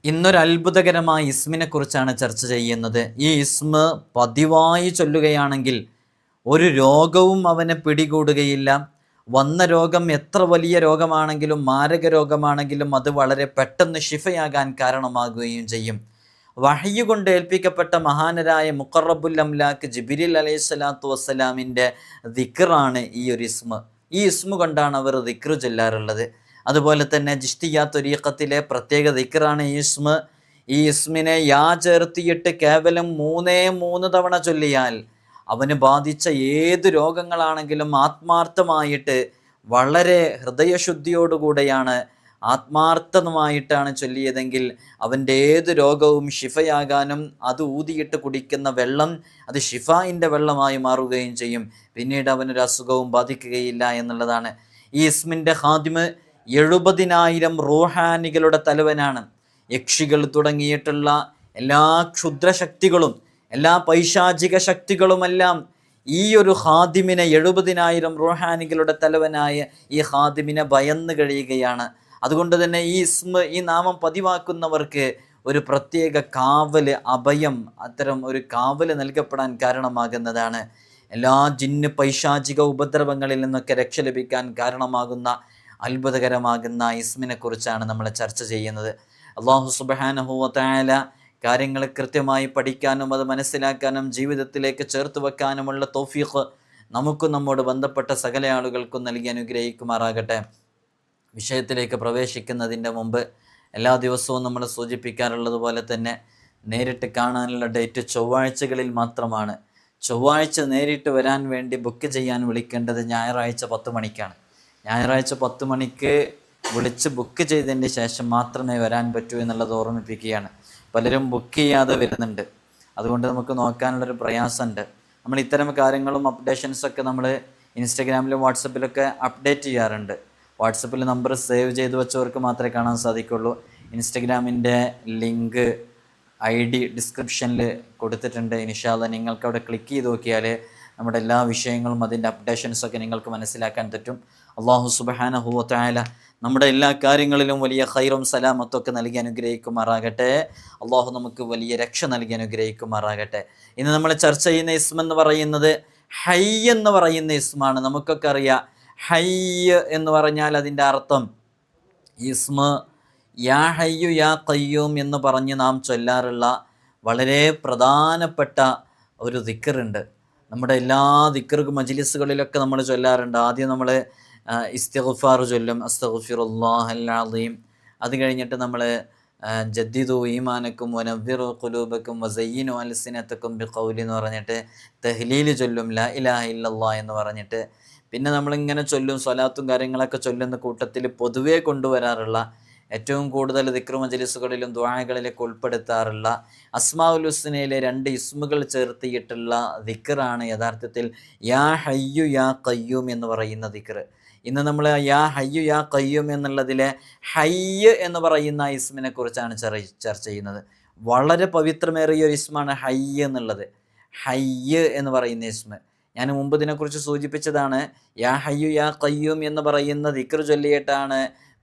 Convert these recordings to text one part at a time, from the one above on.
ഇന്നൊരു അത്ഭുതകരമായ ഇസ്മിനെ കുറിച്ചാണ് ചർച്ച ചെയ്യുന്നത്. ഈ ഇസ്മ പതിവായി ചൊല്ലുകയാണെങ്കിൽ ഒരു രോഗവും അവനെ പിടികൂടുകയില്ല. വന്ന രോഗം എത്ര വലിയ രോഗമാണെങ്കിലും മാരക രോഗമാണെങ്കിലും അത് വളരെ പെട്ടെന്ന് ശിഫയാകാൻ കാരണമാകുകയും ചെയ്യും. വഹയ്യ് കൊണ്ട് ഏൽപ്പിക്കപ്പെട്ട മഹാനരായ മുഖറബുൽ അംലാക്ക് ജിബ്രീൽ അലൈഹി സ്വലാത്തു വസ്സലാമിൻ്റെ ദിക്റാണ് ഈ ഒരു ഇസ്മ. ഈ ഇസ്മ കൊണ്ടാണ് അവർ ദിക്ർ ചൊല്ലാറുള്ളത്. അതുപോലെ തന്നെ ജിഷ്തിയ ത്വരീഖത്തിലെ പ്രത്യേക ദിക്റാണ് ഈ ഇസ്മ. ഈ ഇസ്മിനെ യാ ചേർത്തിയിട്ട് കേവലം 3 തവണ ചൊല്ലിയാൽ അവന് ബാധിച്ച ഏത് രോഗങ്ങളാണെങ്കിലും ആത്മാർത്ഥമായിട്ട് വളരെ ഹൃദയശുദ്ധിയോടുകൂടെയാണ് ആത്മാർത്ഥമായിട്ടാണ് ചൊല്ലിയതെങ്കിൽ അവൻ്റെ ഏത് രോഗവും ഷിഫയാകാനും അത് ഊതിയിട്ട് കുടിക്കുന്ന വെള്ളം അത് ഷിഫായിൻ്റെ വെള്ളമായി മാറുകയും ചെയ്യും. പിന്നീട് അവനൊരു അസുഖവും ബാധിക്കുകയില്ല എന്നുള്ളതാണ്. ഈ ഇസ്മിൻ്റെ ഖാദിമ് 70,000 റൂഹാനികളുടെ തലവനാണ്. യക്ഷികൾ തുടങ്ങിയിട്ടുള്ള എല്ലാ ക്ഷുദ്രശക്തികളും എല്ലാ പൈശാചിക ശക്തികളുമെല്ലാം ഈ ഒരു ഖാദിമിനെ 70,000 റൂഹാനികളുടെ തലവനായ ഈ ഖാദിമിനെ ഭയന്ന് കഴിയുകയാണ്. അതുകൊണ്ട് തന്നെ ഈ ഇസ്മ ഈ നാമം പതിവാക്കുന്നവർക്ക് ഒരു പ്രത്യേക കാവല് അഭയം അത്തരം ഒരു കാവല് നൽകപ്പെടാൻ കാരണമാകുന്നതാണ്. എല്ലാ ജിന്ന് പൈശാചിക ഉപദ്രവങ്ങളിൽ നിന്നൊക്കെ രക്ഷ ലഭിക്കാൻ കാരണമാകുന്ന അത്ഭുതകരമാകുന്ന ഇസ്മിനെ കുറിച്ചാണ് നമ്മൾ ചർച്ച ചെയ്യുന്നത്. അല്ലാഹു സുബ്ഹാനഹു വ തആല കാര്യങ്ങൾ കൃത്യമായി പഠിക്കാനും അത് മനസ്സിലാക്കാനും ജീവിതത്തിലേക്ക് ചേർത്ത് വെക്കാനുമുള്ള തൗഫീഖ് നമുക്കും നമ്മോട് ബന്ധപ്പെട്ട സകല ആളുകൾക്കും നൽകി അനുഗ്രഹിക്കുമാറാകട്ടെ. വിഷയത്തിലേക്ക് പ്രവേശിക്കുന്നതിൻ്റെ മുമ്പ് എല്ലാ ദിവസവും നമ്മൾ സൂചിപ്പിക്കാറുള്ളത് പോലെ തന്നെ നേരിട്ട് കാണാനുള്ള ഡേറ്റ് ചൊവ്വാഴ്ചകളിൽ മാത്രമാണ്. ചൊവ്വാഴ്ച നേരിട്ട് വരാൻ വേണ്ടി ബുക്ക് ചെയ്യാൻ വിളിക്കേണ്ടത് ഞായറാഴ്ച 10 മണിക്കാണ്. ഞായറാഴ്ച 10 മണിക്ക് വിളിച്ച് ബുക്ക് ചെയ്തതിന് ശേഷം മാത്രമേ വരാൻ പറ്റൂ എന്നുള്ളത് ഓർമ്മിപ്പിക്കുകയാണ്. പലരും ബുക്ക് ചെയ്യാതെ വരുന്നുണ്ട്. അതുകൊണ്ട് നമുക്ക് നോക്കാനുള്ളൊരു പ്രയാസമുണ്ട്. നമ്മൾ ഇത്തരം കാര്യങ്ങളും അപ്ഡേഷൻസൊക്കെ നമ്മൾ ഇൻസ്റ്റഗ്രാമിലും വാട്സപ്പിലൊക്കെ അപ്ഡേറ്റ് ചെയ്യാറുണ്ട്. വാട്സപ്പിൽ നമ്പർ സേവ് ചെയ്ത് വെച്ചവർക്ക് മാത്രമേ കാണാൻ സാധിക്കുള്ളൂ. ഇൻസ്റ്റഗ്രാമിൻ്റെ ലിങ്ക് ID ഡിസ്ക്രിപ്ഷനിൽ കൊടുത്തിട്ടുണ്ട്. ഇൻഷാ അല്ലാഹ് നിങ്ങൾക്ക് അവിടെ ക്ലിക്ക് ചെയ്ത് നോക്കിയാൽ നമ്മുടെ എല്ലാ വിഷയങ്ങളും അതിൻ്റെ അപ്ഡേഷൻസൊക്കെ നിങ്ങൾക്ക് മനസ്സിലാക്കാൻ പറ്റും. അല്ലാഹു സുബ്ഹാനഹു വ തആല നമ്മുടെ എല്ലാ കാര്യങ്ങളിലും വലിയ ഖൈറും സലാമത്തൊക്കെ നൽകി അനുഗ്രഹിക്കുമാറാകട്ടെ. അള്ളാഹു നമുക്ക് വലിയ രക്ഷ നൽകി അനുഗ്രഹിക്കുമാറാകട്ടെ. ഇന്ന് നമ്മൾ ചർച്ച ചെയ്യുന്ന ഇസ്മ എന്ന് പറയുന്നത് ഹയ്യ് എന്ന് പറയുന്ന ഇസ്മാണ്. നമുക്കൊക്കെ അറിയാം ഹയ്യ് എന്ന് പറഞ്ഞാൽ അതിൻ്റെ അർത്ഥം ഇസ്മ യാ ഹയ്യു യാ ഖയ്യൂം എന്ന് പറഞ്ഞ് നാം ചൊല്ലാറുള്ള വളരെ പ്രധാനപ്പെട്ട ഒരു ദിക്റുണ്ട്. നമ്മുടെ എല്ലാ ദിക്ർ മജ്ലിസുകളിലൊക്കെ നമ്മൾ ചൊല്ലാറുണ്ട്. ആദ്യം നമ്മൾ ഇസ്തിഗ്ഫാർ ചൊല്ലും, അസ്തഗ്ഫിറുല്ലാഹൽ അസീം. അത് കഴിഞ്ഞിട്ട് നമ്മൾ ജദ്ദിദു ഈമാനക്കും വനവ്വിറു ഖുലൂബക്കും വസയ്യിനു അൽസിനതക്കും ബിഖൗലി എന്ന് പറഞ്ഞിട്ട് തഹ്ലീൽ ചൊല്ലും, ലാ ഇലാഹ ഇല്ലല്ലാഹ് എന്ന് പറഞ്ഞിട്ട്. പിന്നെ നമ്മളിങ്ങനെ ചൊല്ലും, സ്വലാത്തും കാര്യങ്ങളൊക്കെ ചൊല്ലുന്ന കൂട്ടത്തിൽ പൊതുവേ കൊണ്ടുവരാറുള്ള ഏറ്റവും കൂടുതൽ ദിക്ർ മജ്ലിസുകളിലും ദുആകളിലൊക്കെ ഉൾപ്പെടുത്താറുള്ള അസ്മാഉൽ ഹുസ്നയിലെ 2 ഇസ്മുകൾ ചേർത്തിയിട്ടുള്ള ദിക്റാണ് യഥാർത്ഥത്തിൽ യാ ഹയ്യു യാ ഖയ്യൂം എന്ന് പറയുന്ന ദിക്ർ. ഇന്ന് നമ്മൾ യാ ഹയ്യു യാ ഖയ്യൂം എന്നുള്ളതിലെ ഹയ്യ് എന്ന് പറയുന്ന ഇസ്മിനെ കുറിച്ചാണ് ചർച്ച ചെയ്യുന്നത്. വളരെ പവിത്രമേറിയ ഒരു ഇസ്മാണ് ഹയ്യ് എന്നുള്ളത്. ഹയ്യ് എന്ന് പറയുന്ന ഇസ്മ ഞാൻ മുമ്പ് ഇതിനെക്കുറിച്ച് സൂചിപ്പിച്ചതാണ്. യാ ഹയ്യു യാ ഖയ്യൂം എന്ന് പറയുന്ന ദിക്ർ ചൊല്ലിയിട്ടാണ്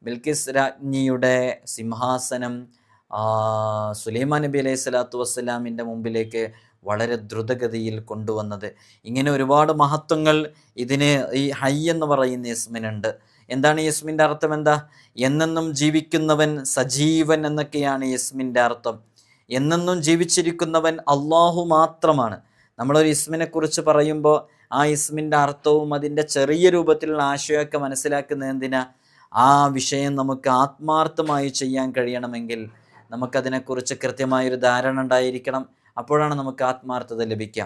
ബിൽക്കിസ് രാജ്ഞിയുടെ സിംഹാസനം സുലൈമാൻ നബി അലൈഹി സ്വലാത്തു വസ്സലാമിൻ്റെ മുമ്പിലേക്ക് വളരെ ദ്രുതഗതിയിൽ കൊണ്ടുവന്നത്. ഇങ്ങനെ ഒരുപാട് മഹത്വങ്ങൾ ഇതിന് ഈ ഹയ്യ് എന്ന് പറയുന്ന ഇസ്മിനുണ്ട്. എന്താണ് ഈ ഇസ്മിൻ്റെ അർത്ഥം? എന്താ? എന്നെന്നും ജീവിക്കുന്നവൻ, സജീവൻ എന്നൊക്കെയാണ് ഈ ഇസ്മിൻ്റെ അർത്ഥം. എന്നെന്നും ജീവിച്ചിരിക്കുന്നവൻ അള്ളാഹു മാത്രമാണ്. നമ്മളൊരു ഇസ്മിനെ കുറിച്ച് പറയുമ്പോൾ ആ ഇസ്മിൻ്റെ അർത്ഥവും അതിൻ്റെ ചെറിയ രൂപത്തിലുള്ള ആശയമൊക്കെ മനസ്സിലാക്കുന്നത് എന്തിനാ? ആ വിഷയം നമുക്ക് ആത്മാർത്ഥമായി ചെയ്യാൻ കഴിയണമെങ്കിൽ നമുക്കതിനെക്കുറിച്ച് കൃത്യമായൊരു ധാരണ ഉണ്ടായിരിക്കണം. അപ്പോഴാണ് നമുക്ക് ആത്മാർത്ഥത ലഭിക്കുക.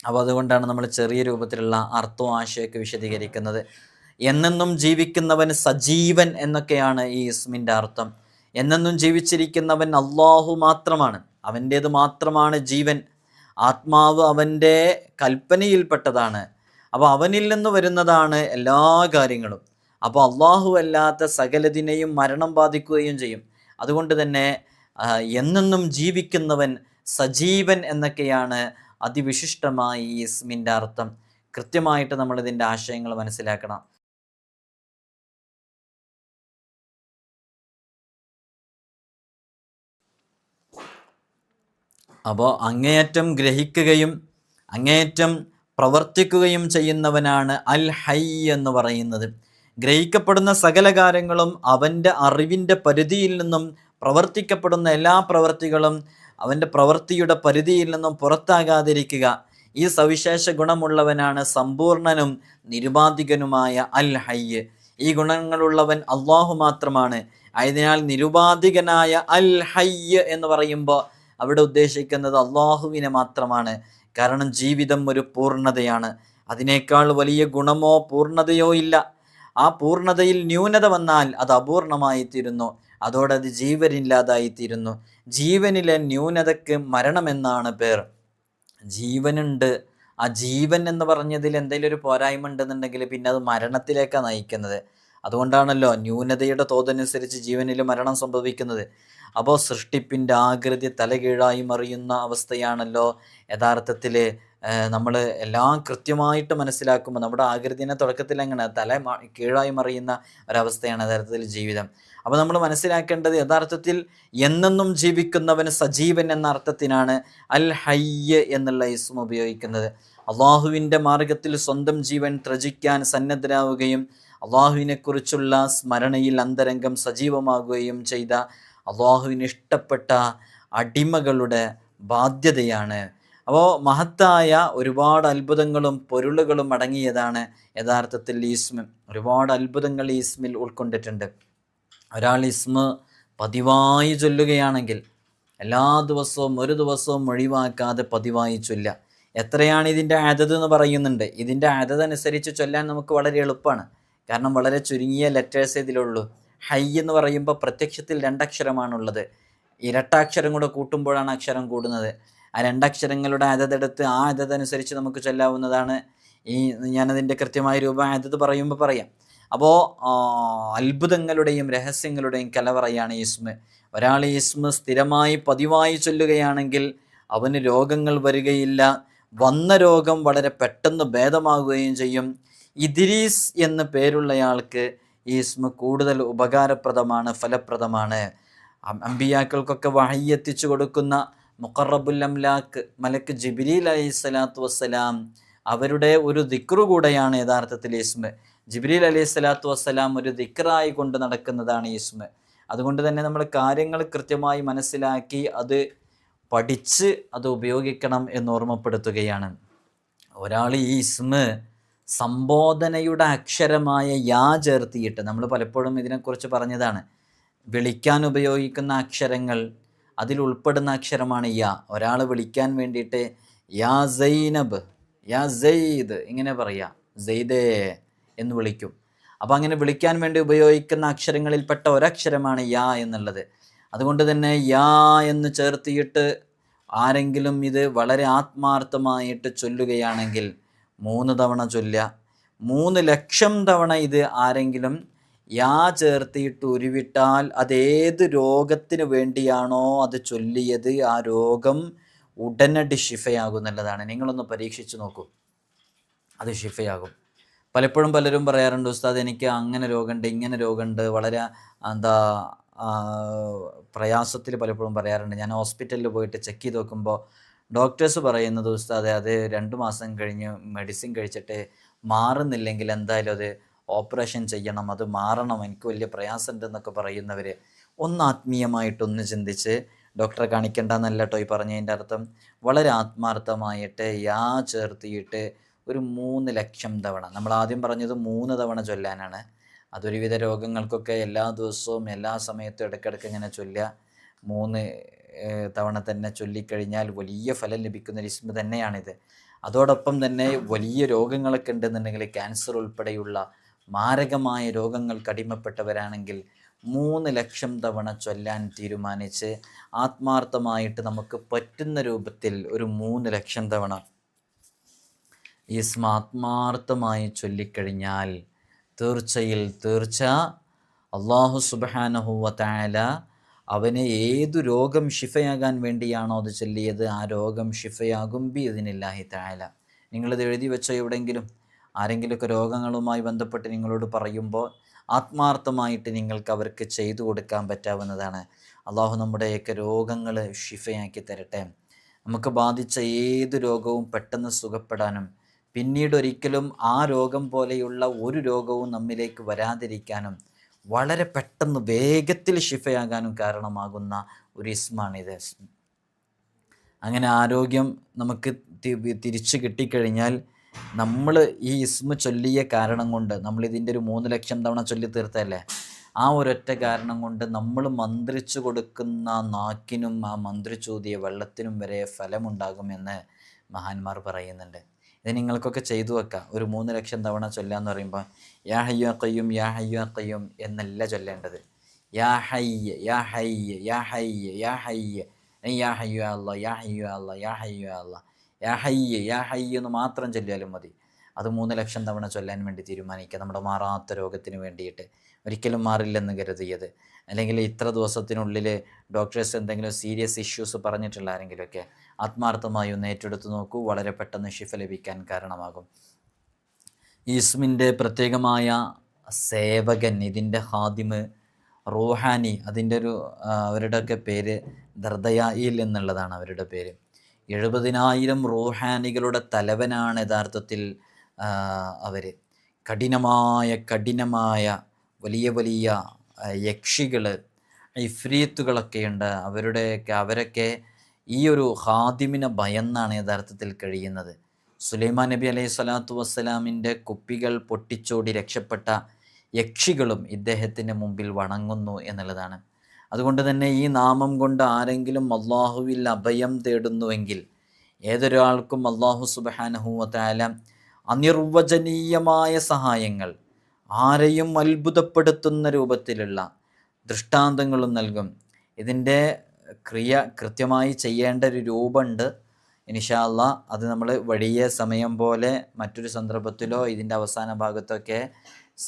അപ്പോൾ അതുകൊണ്ടാണ് നമ്മൾ ചെറിയ രൂപത്തിലുള്ള അർത്ഥവും ആശയമൊക്കെ വിശദീകരിക്കുന്നത്. എന്നെന്നും ജീവിക്കുന്നവൻ സജീവൻ എന്നൊക്കെയാണ് ഈ ഇസ്മിൻ്റെ അർത്ഥം. എന്നെന്നും ജീവിച്ചിരിക്കുന്നവൻ അള്ളാഹു മാത്രമാണ്. അവൻ്റേത് മാത്രമാണ് ജീവൻ. ആത്മാവ് അവൻ്റെ കൽപ്പനയിൽപ്പെട്ടതാണ്. അപ്പോൾ അവനിൽ നിന്ന് വരുന്നതാണ് എല്ലാ കാര്യങ്ങളും. അപ്പോൾ അള്ളാഹു അല്ലാത്ത സകലതിനെയും മരണം ബാധിക്കുകയും ചെയ്യും. അതുകൊണ്ട് തന്നെ എന്നെന്നും ജീവിക്കുന്നവൻ, സജീവൻ എന്നൊക്കെയാണ് അതിവിശിഷ്ടമായി ഈ ഇസ്മിൻ്റെ അർത്ഥം. കൃത്യമായിട്ട് നമ്മളിതിൻ്റെ ആശയങ്ങൾ മനസ്സിലാക്കണം. അപ്പോൾ അങ്ങേയറ്റം ഗ്രഹിക്കുകയും അങ്ങേയറ്റം പ്രവർത്തിക്കുകയും ചെയ്യുന്നവനാണ് അൽ ഹൈ എന്ന് പറയുന്നത്. ഗ്രഹിക്കപ്പെടുന്ന സകല കാര്യങ്ങളും അവൻ്റെ അറിവിൻ്റെ പരിധിയിൽ നിന്നും പ്രവർത്തിക്കപ്പെടുന്ന എല്ലാ പ്രവർത്തികളും അവൻ്റെ പ്രവൃത്തിയുടെ പരിധിയിൽ നിന്നും പുറത്താകാതിരിക്കുക, ഈ സവിശേഷ ഗുണമുള്ളവനാണ് സമ്പൂർണനും നിരുപാധികനുമായ അൽ ഹയ്യ്. ഈ ഗുണങ്ങളുള്ളവൻ അള്ളാഹു മാത്രമാണ്. ആയതിനാൽ നിരുപാധികനായ അൽ ഹയ്യ് എന്ന് പറയുമ്പോൾ അവിടെ ഉദ്ദേശിക്കുന്നത് അള്ളാഹുവിനെ മാത്രമാണ്. കാരണം ജീവിതം ഒരു പൂർണ്ണതയാണ്. അതിനേക്കാൾ വലിയ ഗുണമോ പൂർണ്ണതയോ ഇല്ല. ആ പൂർണ്ണതയിൽ ന്യൂനത വന്നാൽ അത് അപൂർണമായിത്തീരുന്നു, അതോടെ അത് ജീവനില്ലാതായിത്തീരുന്നു. ജീവനിലെ ന്യൂനതയ്ക്ക് മരണമെന്നാണ് പേർ. ജീവനുണ്ട്, ആ ജീവൻ എന്ന് പറഞ്ഞതിൽ എന്തെങ്കിലും ഒരു പോരായ്മ ഉണ്ടെന്നുണ്ടെങ്കിൽ പിന്നെ അത് മരണത്തിലേക്കാണ് നയിക്കുന്നത്. അതുകൊണ്ടാണല്ലോ ന്യൂനതയുടെ തോതനുസരിച്ച് ജീവനിൽ മരണം സംഭവിക്കുന്നത്. അപ്പോൾ സൃഷ്ടിപ്പിൻ്റെ ആകൃതി തലകീഴായി മറിയുന്ന അവസ്ഥയാണല്ലോ യഥാർത്ഥത്തിൽ നമ്മൾ എല്ലാം കൃത്യമായിട്ട് മനസ്സിലാക്കുമ്പോൾ നമ്മുടെ ആകൃതിനെ തുടക്കത്തിൽ അങ്ങനെ കീഴായി മറിയുന്ന ഒരവസ്ഥയാണ് യഥാർത്ഥത്തിൽ ജീവിതം. അപ്പോൾ നമ്മൾ മനസ്സിലാക്കേണ്ടത് യഥാർത്ഥത്തിൽ എന്നെന്നും ജീവിക്കുന്നവന് സജീവൻ എന്ന അർത്ഥത്തിനാണ് അൽ ഹയ്യ് എന്നുള്ള ഇസ്മ ഉപയോഗിക്കുന്നത്. അള്ളാഹുവിൻ്റെ മാർഗത്തിൽ സ്വന്തം ജീവൻ ത്യജിക്കാൻ സന്നദ്ധരാവുകയും അള്ളാഹുവിനെക്കുറിച്ചുള്ള സ്മരണയിൽ അന്തരംഗം സജീവമാകുകയും ചെയ്ത അള്ളാഹുവിന് ഇഷ്ടപ്പെട്ട അടിമകളുടെ ബാധ്യതയാണ്. അപ്പോൾ മഹത്തായ ഒരുപാട് അത്ഭുതങ്ങളും പൊരുളുകളും അടങ്ങിയതാണ് യഥാർത്ഥത്തിൽ ഈസ്മ. ഒരുപാട് അത്ഭുതങ്ങൾ ഈ ഇസ്മിൽ ഉൾക്കൊണ്ടിട്ടുണ്ട്. ഒരാൾ ഇസ്മ പതിവായി ചൊല്ലുകയാണെങ്കിൽ, എല്ലാ ദിവസവും ഒരു ദിവസവും ഒഴിവാക്കാതെ പതിവായി ചൊല്ലുക. എത്രയാണ് ഇതിൻ്റെ അതത് എന്ന് പറയുന്നുണ്ട്. ഇതിൻ്റെ അതത് അനുസരിച്ച് ചൊല്ലാൻ നമുക്ക് വളരെ എളുപ്പമാണ്. കാരണം വളരെ ചുരുങ്ങിയ ലെറ്റേഴ്സ് ഇതിലുള്ളൂ. ഹൈ എന്ന് പറയുമ്പോൾ പ്രത്യക്ഷത്തിൽ 2 അക്ഷരമാണുള്ളത്. ഇരട്ടാക്ഷരം കൂടെ കൂട്ടുമ്പോഴാണ് അക്ഷരം കൂടുന്നത്. ആ 2 അക്ഷരങ്ങളുടെ അതതെടുത്ത് ആ അതതനുസരിച്ച് നമുക്ക് ചൊല്ലാവുന്നതാണ്. ഞാനതിൻ്റെ കൃത്യമായ രൂപം അതത് പറയുമ്പോൾ പറയാം. അപ്പോൾ അത്ഭുതങ്ങളുടെയും രഹസ്യങ്ങളുടെയും കലവറയാണ് ഇസ്മ. ഒരാൾ ഇസ്മ സ്ഥിരമായി പതിവായി ചൊല്ലുകയാണെങ്കിൽ അവന് രോഗങ്ങൾ വരികയില്ല. വന്ന രോഗം വളരെ പെട്ടെന്ന് ഭേദമാകുകയും ചെയ്യും. ഇദ്രീസ് എന്ന് പേരുള്ളയാൾക്ക് ഈ ഇസ്മ കൂടുതൽ ഉപകാരപ്രദമാണ്, ഫലപ്രദമാണ്. അമ്പിയാക്കൾക്കൊക്കെ വഹി എത്തിച്ചു കൊടുക്കുന്ന മുഖറബുൽ അംലാക്ക് മലക്ക് ജിബ്രീൽ അലൈഹിസ്സലാത്തു വസ്സലാം അവരുടെ ഒരു ദിക്റ് കൂടെയാണ് യഥാർത്ഥത്തിൽ ഇസ്മ. ജിബ്രീൽ അലൈഹിസ്സലാത്തു വസ്സലാം ഒരു ദിക്റായി കൊണ്ട് നടക്കുന്നതാണ് ഇസ്മ. അതുകൊണ്ട് തന്നെ നമ്മൾ കാര്യങ്ങൾ കൃത്യമായി മനസ്സിലാക്കി അത് പഠിച്ച് അത് ഉപയോഗിക്കണം എന്ന് ഓർമ്മപ്പെടുത്തുകയാണ്. ഒരാൾ ഈ ഇസ്മ സംബോധനയുടെ അക്ഷരമായ യാ ചേർത്തിയിട്ട്, നമ്മൾ പലപ്പോഴും ഇതിനെക്കുറിച്ച് പറഞ്ഞതാണ്, വിളിക്കാൻ ഉപയോഗിക്കുന്ന അക്ഷരങ്ങൾ അതിൽ ഉൾപ്പെടുന്ന അക്ഷരമാണ് യാ. ഒരാൾ വിളിക്കാൻ വേണ്ടിയിട്ട് യാ സൈനബ്, യാ സെയ്ദ് ഇങ്ങനെ പറയാ, സെയ്ദേ എന്ന് വിളിക്കും. അപ്പോൾ അങ്ങനെ വിളിക്കാൻ വേണ്ടി ഉപയോഗിക്കുന്ന അക്ഷരങ്ങളിൽപ്പെട്ട ഒരക്ഷരമാണ് യാ എന്നുള്ളത്. അതുകൊണ്ട് തന്നെ യാ എന്ന് ചേർത്തിയിട്ട് ആരെങ്കിലും ഇത് വളരെ ആത്മാർത്ഥമായിട്ട് ചൊല്ലുകയാണെങ്കിൽ 3 തവണ ചൊല്ലുക. 3 ലക്ഷം തവണ ഇത് ആരെങ്കിലും യാ ചേർത്തിയിട്ട് ഉരുവിട്ടാൽ അതേത് രോഗത്തിന് വേണ്ടിയാണോ അത് ചൊല്ലിയത് ആ രോഗം ഉടനടി ഷിഫയാകും എന്നുള്ളതാണ്. നിങ്ങളൊന്ന് പരീക്ഷിച്ച് നോക്കൂ, അത് ഷിഫയാകും. പലപ്പോഴും പലരും പറയാറുണ്ട്, ഉസ്താദ് എനിക്ക് അങ്ങനെ രോഗമുണ്ട്, ഇങ്ങനെ രോഗമുണ്ട്, വളരെ പ്രയാസത്തിൽ പലപ്പോഴും പറയാറുണ്ട്. ഞാൻ ഹോസ്പിറ്റലിൽ പോയിട്ട് ചെക്ക് ചെയ്ത് നോക്കുമ്പോൾ ഡോക്ടേഴ്സ് പറയുന്നത്, ഉസ്താദെ അത് 2 മാസം കഴിഞ്ഞ് മെഡിസിൻ കഴിച്ചിട്ട് മാറുന്നില്ലെങ്കിൽ എന്തായാലും അത് ഓപ്പറേഷൻ ചെയ്യണം, അത് മാറണം, എനിക്ക് വലിയ പ്രയാസമുണ്ടെന്നൊക്കെ പറയുന്നവർ ഒന്ന് ആത്മീയമായിട്ടൊന്ന് ചിന്തിച്ച് ഡോക്ടറെ കാണിക്കേണ്ടെന്നല്ല കേട്ടോ ഈ പറഞ്ഞതിൻ്റെ അർത്ഥം. വളരെ ആത്മാർത്ഥമായിട്ട് യാ ചേർത്തിയിട്ട് ഒരു 3 ലക്ഷം തവണ, നമ്മൾ ആദ്യം പറഞ്ഞത് 3 തവണ ചൊല്ലാനാണ്. അതൊരുവിധ രോഗങ്ങൾക്കൊക്കെ എല്ലാ ദിവസവും എല്ലാ സമയത്തും ഇടയ്ക്കിടയ്ക്ക് ഇങ്ങനെ ചൊല്ലുക. 3 തവണ തന്നെ ചൊല്ലിക്കഴിഞ്ഞാൽ വലിയ ഫലം ലഭിക്കുന്ന ഇസ്മ തന്നെയാണിത്. അതോടൊപ്പം തന്നെ വലിയ രോഗങ്ങളൊക്കെ ഉണ്ടെന്നുണ്ടെങ്കിൽ, ക്യാൻസർ ഉൾപ്പെടെയുള്ള മാരകമായ രോഗങ്ങൾക്ക് അടിമപ്പെട്ടവരാണെങ്കിൽ 3 ലക്ഷം തവണ ചൊല്ലാൻ തീരുമാനിച്ച് ആത്മാർത്ഥമായിട്ട് നമുക്ക് പറ്റുന്ന രൂപത്തിൽ ഒരു 3 ലക്ഷം തവണ ഇസ്മ ആത്മാർത്ഥമായി ചൊല്ലിക്കഴിഞ്ഞാൽ തീർച്ച അള്ളാഹു സുബ്ഹാനഹു വ തആല അവന് ഏതു രോഗം ഷിഫയാകാൻ വേണ്ടിയാണോ അത് ചൊല്ലിയത് ആ രോഗം ഷിഫയാകും ബിഇദ്നില്ലാഹി തആല. നിങ്ങളിത് എഴുതി വെച്ചോ. എവിടെയെങ്കിലും ആരെങ്കിലുമൊക്കെ രോഗങ്ങളുമായി ബന്ധപ്പെട്ട് നിങ്ങളോട് പറയുമ്പോൾ ആത്മാർത്ഥമായിട്ട് നിങ്ങൾക്ക് അവർക്ക് ചെയ്തു കൊടുക്കാൻ പറ്റാവുന്നതാണ്. അള്ളാഹു നമ്മുടെയൊക്കെ രോഗങ്ങൾ ഷിഫയാക്കി തരട്ടെ. നമുക്ക് ബാധിച്ച ഏത് രോഗവും പെട്ടെന്ന് സുഖപ്പെടാനും പിന്നീട് ഒരിക്കലും ആ രോഗം പോലെയുള്ള ഒരു രോഗവും നമ്മിലേക്ക് വരാതിരിക്കാനും വളരെ പെട്ടെന്ന് വേഗത്തിൽ ശിഫയാകാനും കാരണമാകുന്ന ഒരു ഇസ്മാണിത്. അങ്ങനെ ആരോഗ്യം നമുക്ക് തിരിച്ചു കിട്ടിക്കഴിഞ്ഞാൽ നമ്മൾ ഈ ഇസ്മ ചൊല്ലിയ കാരണം കൊണ്ട്, നമ്മളിതിൻ്റെ ഒരു 3 ലക്ഷം തവണ ചൊല്ലി തീർത്തല്ലേ, ആ ഒരൊറ്റ കാരണം കൊണ്ട് നമ്മൾ മന്ത്രിച്ചു കൊടുക്കുന്ന നാക്കിനും ആ മന്ത്രിച്ചൂതിയ വെള്ളത്തിനും വരെ ഫലമുണ്ടാകുമെന്ന് മഹാന്മാർ പറയുന്നുണ്ട്. ഇത് നിങ്ങൾക്കൊക്കെ ചെയ്തു വെക്കാം. ഒരു 3 ലക്ഷം തവണ ചൊല്ലാന്ന് പറയുമ്പോൾ യാ ഹയ്യ ഖയ്യൂം യാ ഹയ്യ ഖയ്യൂം എന്നല്ല ചൊല്ലേണ്ടത്. യാ ഹയ്യ യാ ഹയ്യ യാ ഹയ്യ യാ ഹയ്യ യാ ഹയ്യ അല്ലാ യാ ഹയ്യ അല്ലാ യാ ഹയ്യ അല്ലാ യാ ഹയ്യ യാ ഹയ്യ എന്ന് മാത്രം ചൊല്ലിയാലും മതി. അത് 3 ലക്ഷം തവണ ചൊല്ലാൻ വേണ്ടി തീരുമാനിക്കുക. നമ്മുടെ മാറാത്ത രോഗത്തിന് വേണ്ടിയിട്ട്, ഒരിക്കലും മാറില്ലെന്ന് കരുതിയത്, അല്ലെങ്കിൽ ഇത്ര ദിവസത്തിനുള്ളിൽ ഡോക്ടേഴ്സ് എന്തെങ്കിലും സീരിയസ് ഇഷ്യൂസ് പറഞ്ഞിട്ടുള്ള ആരെങ്കിലുമൊക്കെ ആത്മാർത്ഥമായി ഒന്ന് ഏറ്റെടുത്ത് നോക്കൂ. വളരെ പെട്ടെന്ന് ശിഫ ലഭിക്കാൻ കാരണമാകും. ഈ ഇസ്മിൻ്റെ പ്രത്യേകമായ സേവകൻ, ഇതിൻ്റെ ഹാദിമ്, റൂഹാനി, അതിൻ്റെ ഒരു അവരുടെയൊക്കെ പേര് ദർദയായിൽ എന്നുള്ളതാണ് അവരുടെ പേര്. 70,000 റൂഹാനികളുടെ തലവനാണ് യഥാർത്ഥത്തിൽ അവർ. കഠിനമായ വലിയ വലിയ യക്ഷികൾ, ഇഫ്രീത്തുകളൊക്കെയുണ്ട്. അവരൊക്കെ ഈ ഒരു ഹാദിമിനെ ഭയന്നാണ് യഥാർത്ഥത്തിൽ കഴിയുന്നത്. സുലൈമാൻ നബി അലൈഹി സ്വലാത്തു വസ്സലാമിൻ്റെ കുപ്പികൾ പൊട്ടിച്ചോടി രക്ഷപ്പെട്ട യക്ഷികളും ഇദ്ദേഹത്തിൻ്റെ മുമ്പിൽ വണങ്ങുന്നു എന്നുള്ളതാണ്. അതുകൊണ്ട് തന്നെ ഈ നാമം കൊണ്ട് ആരെങ്കിലും അള്ളാഹുവിൽ അഭയം തേടുന്നുവെങ്കിൽ, ഏതൊരാൾക്കും അള്ളാഹു സുബ്ഹാനഹു വ തആല അനിർവചനീയമായ സഹായങ്ങൾ, ആരെയും അത്ഭുതപ്പെടുത്തുന്ന രൂപത്തിലുള്ള ദൃഷ്ടാന്തങ്ങളും നൽകും. ഇതിൻ്റെ ക്രിയ കൃത്യമായി ചെയ്യേണ്ട ഒരു രൂപമുണ്ട്. ഇൻഷാ അല്ലാഹ് അത് നമ്മൾ വഴിയ സമയം പോലെ മറ്റൊരു സന്ദർഭത്തിലോ ഇതിൻ്റെ അവസാന ഭാഗത്തൊക്കെ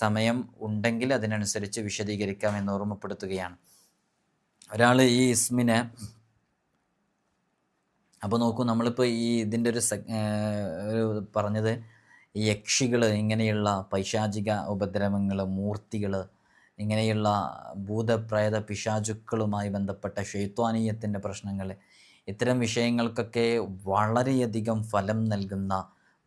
സമയം ഉണ്ടെങ്കിൽ അതിനനുസരിച്ച് വിശദീകരിക്കാമെന്ന് ഓർമ്മപ്പെടുത്തുകയാണ്. ഒരാൾ ഈ ഇസ്മിനെ, അപ്പോൾ നോക്കൂ, നമ്മളിപ്പോൾ ഈ ഇതിൻ്റെ ഒരു പറഞ്ഞത് ഈ യക്ഷികൾ, ഇങ്ങനെയുള്ള പൈശാചിക ഉപദ്രവങ്ങൾ, മൂർത്തികൾ, ഇങ്ങനെയുള്ള ഭൂതപ്രേത പിശാചുക്കളുമായി ബന്ധപ്പെട്ട ശൈത്വാനീയത്തിൻ്റെ പ്രശ്നങ്ങൾ, ഇത്തരം വിഷയങ്ങൾക്കൊക്കെ വളരെയധികം ഫലം നൽകുന്ന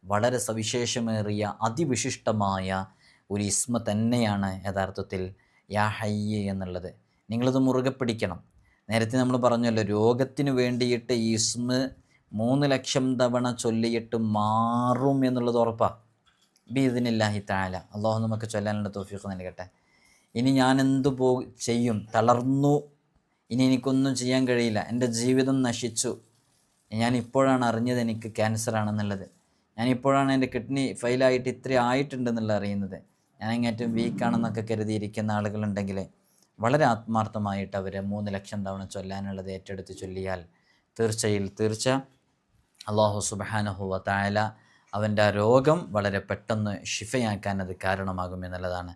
വളരെ സവിശേഷമേറിയ അതിവിശിഷ്ടമായ ഒരു ഇസ്മ തന്നെയാണ് യഥാർത്ഥത്തിൽ യാ ഹയ്യ് എന്നുള്ളത്. നിങ്ങളത് മുറുകെ പിടിക്കണം. നേരത്തെ നമ്മൾ പറഞ്ഞല്ലോ, രോഗത്തിന് വേണ്ടിയിട്ട് ഈ ഇസ്മ 3 ലക്ഷം തവണ ചൊല്ലിയിട്ട് മാറും എന്നുള്ളത് ഉറപ്പാണ്. ബിഇദ്നില്ലാഹി തആല. അള്ളാഹു നമുക്ക് ചൊല്ലാനുള്ള തൗഫീഖ് നൽകട്ടെ. ഇനി ഞാനെന്തു ചെയ്യും? തളർന്നു, ഇനി എനിക്കൊന്നും ചെയ്യാൻ കഴിയില്ല, എൻ്റെ ജീവിതം നശിച്ചു, ഞാനിപ്പോഴാണ് അറിഞ്ഞത് എനിക്ക് ക്യാൻസറാണെന്നുള്ളത്, ഞാനിപ്പോഴാണ് എൻ്റെ കിഡ്നി ഫെയിലായിട്ട് ഇത്ര ആയിട്ടുണ്ടെന്നുള്ളത് അറിയുന്നത്, ഞാൻ അങ്ങേറ്റം വീക്കാണെന്നൊക്കെ കരുതിയിരിക്കുന്ന ആളുകളുണ്ടെങ്കിൽ വളരെ ആത്മാർത്ഥമായിട്ട് അവർ 3 ലക്ഷം തവണ ചൊല്ലാനുള്ളത് ഏറ്റെടുത്ത് ചൊല്ലിയാൽ തീർച്ച അള്ളാഹു സുബ്ഹാനഹു വ തആല അവൻ്റെ ആ രോഗം വളരെ പെട്ടെന്ന് ശിഫയാക്കാൻ അത് കാരണമാകുമെന്നുള്ളതാണ്.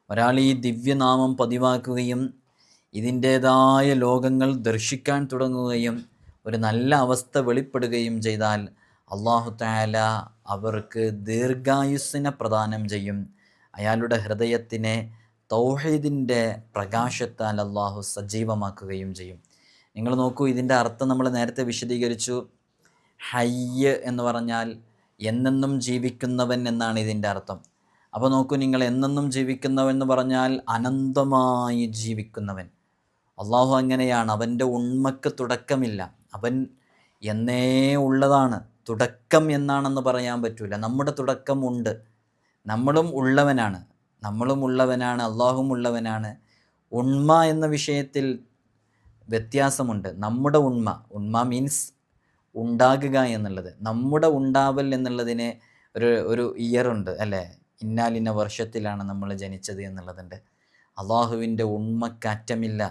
ഒരാൾ ഈ ദിവ്യനാമം പതിവാക്കുകയും ഇതിൻ്റേതായ ലോകങ്ങൾ ദർശിക്കാൻ തുടങ്ങുകയും ഒരു നല്ല അവസ്ഥ വെളിപ്പെടുകയും ചെയ്താൽ അള്ളാഹു തആല അവർക്ക് ദീർഘായുസ്സിനെ പ്രദാനം ചെയ്യും. അയാളുടെ ഹൃദയത്തിനെ തൗഹീദിൻ്റെ പ്രകാശത്താൽ അള്ളാഹു സജീവമാക്കുകയും ചെയ്യും. നിങ്ങൾ നോക്കൂ, ഇതിൻ്റെ അർത്ഥം നമ്മൾ നേരത്തെ വിശദീകരിച്ചു. ഹയ്യ് എന്ന് പറഞ്ഞാൽ എന്നെന്നും ജീവിക്കുന്നവൻ എന്നാണ് ഇതിൻ്റെ അർത്ഥം. അപ്പോൾ നോക്കൂ, നിങ്ങൾ എന്നെന്നും ജീവിക്കുന്നവൻ എന്ന് പറഞ്ഞാൽ അനന്തമായി ജീവിക്കുന്നവൻ. അള്ളാഹു അങ്ങനെയാണ്. അവൻ്റെ ഉണ്മക്ക് തുടക്കമില്ല, അവൻ എന്നേ ഉള്ളതാണ്. തുടക്കം എന്നാണെന്ന് പറയാൻ പറ്റില്ല. നമ്മുടെ തുടക്കം ഉണ്ട്, നമ്മളും ഉള്ളവനാണ്, അള്ളാഹും ഉള്ളവനാണ്. ഉണ്മ എന്ന വിഷയത്തിൽ വ്യത്യാസമുണ്ട്. നമ്മുടെ ഉണ്മ മീൻസ് ഉണ്ടാകുക എന്നുള്ളത്. നമ്മുടെ ഉണ്ടാവൽ എന്നുള്ളതിന് ഒരു ഇയറുണ്ട് അല്ലേ? ഇന്നാലിന്ന വർഷത്തിലാണ് നമ്മൾ ജനിച്ചത് എന്നുള്ളതുണ്ട്. അള്ളാഹുവിൻ്റെ ഉണ്മക്കറ്റമില്ല.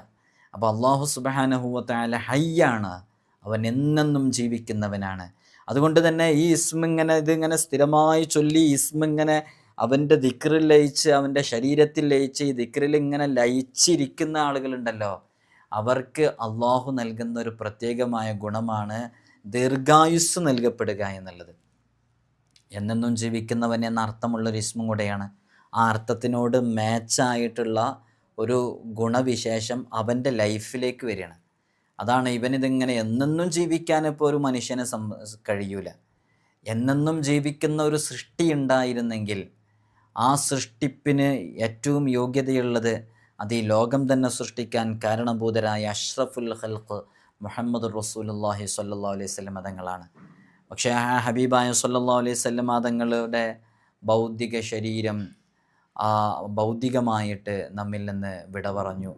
അപ്പോൾ അള്ളാഹു സുബ്ഹാനഹു വ തആല ഹയ്യാണ്, അവൻ എന്നെന്നും ജീവിക്കുന്നവനാണ്. അതുകൊണ്ട് തന്നെ ഈ ഇതിങ്ങനെ സ്ഥിരമായി ചൊല്ലി ഇസ്മിങ്ങനെ അവൻ്റെ ദിക്റിൽ ലയിച്ച്, അവൻ്റെ ശരീരത്തിൽ ലയിച്ച്, ഈ ദിക്റിൽ ഇങ്ങനെ ലയിച്ചിരിക്കുന്ന ആളുകളുണ്ടല്ലോ, അവർക്ക് അള്ളാഹു നൽകുന്ന ഒരു പ്രത്യേകമായ ഗുണമാണ് ദീർഘായുസ് നൽകപ്പെടുക എന്നുള്ളത്. എന്നെന്നും ജീവിക്കുന്നവൻ എന്ന അർത്ഥമുള്ളൊരു ഇസ്മും കൂടെയാണ്. ആ അർത്ഥത്തിനോട് മാച്ചായിട്ടുള്ള ഒരു ഗുണവിശേഷം അവൻ്റെ ലൈഫിലേക്ക് വരികയാണ്. അതാണ് ഇവനിതിങ്ങനെ എന്നെന്നും ജീവിക്കാൻ ഇപ്പോൾ ഒരു മനുഷ്യന് കഴിയൂല. എന്നെന്നും ജീവിക്കുന്ന ഒരു സൃഷ്ടി ഉണ്ടായിരുന്നെങ്കിൽ ആ സൃഷ്ടിപ്പിന് ഏറ്റവും യോഗ്യതയുള്ളത് അത് ഈ ലോകം തന്നെ സൃഷ്ടിക്കാൻ കാരണഭൂതരായ അഷ്റഫുൽ ഖൽഖ് മുഹമ്മദ് റസൂലുള്ളാഹി സ്വല്ലല്ലാഹു അലൈഹി വസല്ലം തങ്ങളാണ്. പക്ഷേ ആ ഹബീബായ സ്വല്ലല്ലാഹു അലൈഹി വസല്ലം തങ്ങളുടെ ഭൗതിക ശരീരം ഭൗതികമായിട്ട് നമ്മിൽ നിന്ന് വിട പറഞ്ഞു.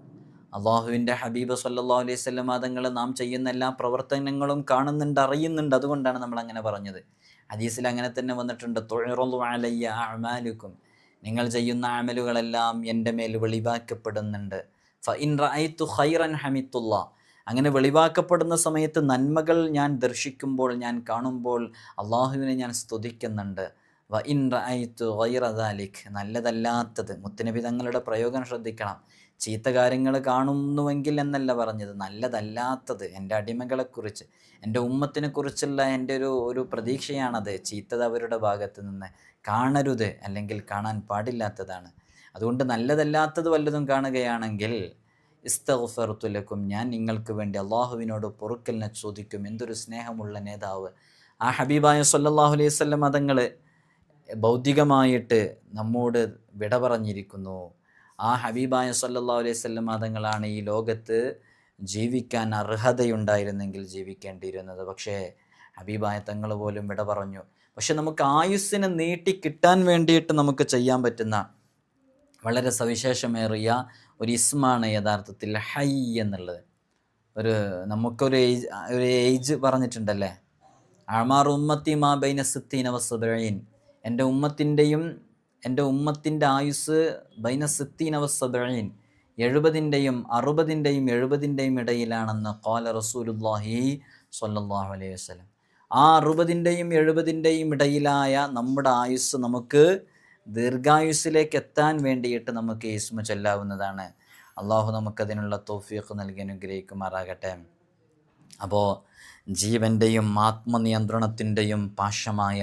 അള്ളാഹുവിൻ്റെ ഹബീബ് സ്വല്ലല്ലാഹു അലൈഹി വസല്ലം തങ്ങൾ നാം ചെയ്യുന്ന എല്ലാ പ്രവർത്തനങ്ങളും കാണുന്നുണ്ട്, അറിയുന്നുണ്ട്. അതുകൊണ്ടാണ് നമ്മൾ അങ്ങനെ പറഞ്ഞത്. ഹദീസിൽ അങ്ങനെ തന്നെ വന്നിട്ടുണ്ട്, തുഅറളു അലയ്യ അഅമാലുക്കും, നിങ്ങൾ ചെയ്യുന്ന അമലുകളെല്ലാം എൻ്റെ മേൽ വെളിവാക്കപ്പെടുന്നുണ്ട്. ഫഇൻ റഅയ്തു ഖൈറൻ ഹമിത്തുല്ലാ, അങ്ങനെ വെളിവാക്കപ്പെടുന്ന സമയത്ത് നന്മകൾ ഞാൻ ദർശിക്കുമ്പോൾ, ഞാൻ കാണുമ്പോൾ അള്ളാഹുവിനെ ഞാൻ സ്തുതിക്കുന്നുണ്ട്. വഇൻ റഅയ്തു ഗൈറ ദാലിക്, നല്ലതല്ലാത്തത്, മുത്തുനബി തങ്ങളുടെ പ്രയോഗം ശ്രദ്ധിക്കണം. ചീത്ത കാര്യങ്ങൾ കാണുന്നുവെങ്കിൽ എന്നല്ല പറഞ്ഞത്, നല്ലതല്ലാത്തത്, എൻ്റെ അടിമകളെക്കുറിച്ച്, എൻ്റെ ഉമ്മത്തിനെ കുറിച്ചുള്ള എൻ്റെ ഒരു പ്രതീക്ഷയാണത്. ചീത്തത് അവരുടെ ഭാഗത്ത് നിന്ന് കാണരുത്, അല്ലെങ്കിൽ കാണാൻ പാടില്ലാത്തതാണ്. അതുകൊണ്ട് നല്ലതല്ലാത്തത് വല്ലതും കാണുകയാണെങ്കിൽ ഇസ്തഗ്ഫർതു ലക്കും, ഞാൻ നിങ്ങൾക്ക് വേണ്ടി അള്ളാഹുവിനോട് പൊറുക്കലിനെ ചോദിക്കും. എന്തൊരു സ്നേഹമുള്ള നേതാവ്! ആ ഹബീബായ സ്വല്ലല്ലാഹു അലൈഹി വസല്ലം തങ്ങൾ ഭൗതികമായിട്ട് നമ്മോട് വിട പറഞ്ഞിരിക്കുന്നു. ആ ഹബീബായ സ്വല്ലല്ലാഹു അലൈഹി വസല്ലം തങ്ങളാണ് ഈ ലോകത്ത് ജീവിക്കാൻ അർഹതയുണ്ടായിരുന്നെങ്കിൽ ജീവിക്കേണ്ടിയിരുന്നത്. പക്ഷേ ഹബീബായ തങ്ങൾ പോലും വിട പറഞ്ഞു. പക്ഷെ നമുക്ക് ആയുസ്സിനെ നീട്ടി കിട്ടാൻ വേണ്ടിയിട്ട് നമുക്ക് ചെയ്യാൻ പറ്റുന്ന വളരെ സവിശേഷമേറിയ ഒരു ഇസ്മാണ് യഥാർത്ഥത്തിൽ ഹൈ എന്നുള്ളത്. നമുക്കൊരു ഏജ് പറഞ്ഞിട്ടുണ്ടല്ലേ, അമാർ ഉമ്മത്തി മാ ബൈന സിത്തീന വസബഈൻ, എൻ്റെ ഉമ്മത്തിൻ്റെ ആയുസ് ബൈന സിത്തീന വസബഈൻ, 70ൻ്റെയും 60ൻ്റെയും 70ൻ്റെയും ഇടയിലാണെന്ന് ഖാല റസൂലുള്ളാഹി സ്വല്ലല്ലാഹു അലൈഹി വസല്ലം. ആ 60ൻ്റെയും 70ൻ്റെയും ഇടയിലായ നമ്മുടെ ആയുസ് നമുക്ക് ദീർഘായുസ്സിലേക്ക് എത്താൻ വേണ്ടിയിട്ട് നമുക്ക് ഇസ്മ ചൊല്ലാവുന്നതാണ്. അള്ളാഹു നമുക്കതിനുള്ള തൗഫീഖ് നൽകി അനുഗ്രഹിക്കുമാറാകട്ടെ. അപ്പോൾ ജീവൻ്റെയും ആത്മനിയന്ത്രണത്തിൻ്റെയും പാശമായ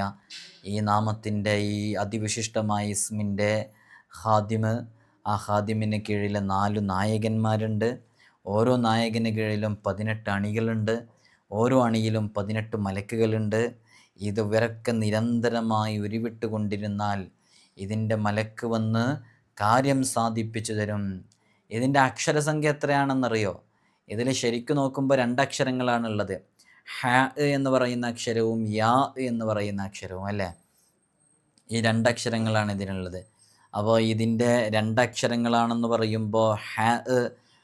ഈ നാമത്തിൻ്റെ ഈ അതിവിശിഷ്ടമായ ഇസ്മിൻ്റെ ഖാദിമ്, ആ ഖാദിമിന് കീഴിൽ 4 നായകന്മാരുണ്ട്. ഓരോ നായകന് കീഴിലും 18 അണികളുണ്ട്. ഓരോ അണിയിലും 18 മലക്കുകളുണ്ട്. ഇവരൊക്കെ നിരന്തരമായി ഉരുവിട്ടുകൊണ്ടിരുന്നാൽ ഇതിൻ്റെ മലക്ക് വന്ന് കാര്യം സാധിപ്പിച്ചു തരും. ഇതിൻ്റെ അക്ഷരസംഖ്യ എത്രയാണെന്നറിയോ? ഇതിൽ ശരിക്കും നോക്കുമ്പോൾ 2 അക്ഷരങ്ങളാണുള്ളത്. ഹ എന്ന് പറയുന്ന അക്ഷരവും യാ എന്ന് പറയുന്ന അക്ഷരവും, അല്ലേ? ഈ 2 അക്ഷരങ്ങളാണ് ഇതിനുള്ളത്. അപ്പോൾ ഇതിൻ്റെ 2 അക്ഷരങ്ങളാണെന്ന് പറയുമ്പോൾ ഹ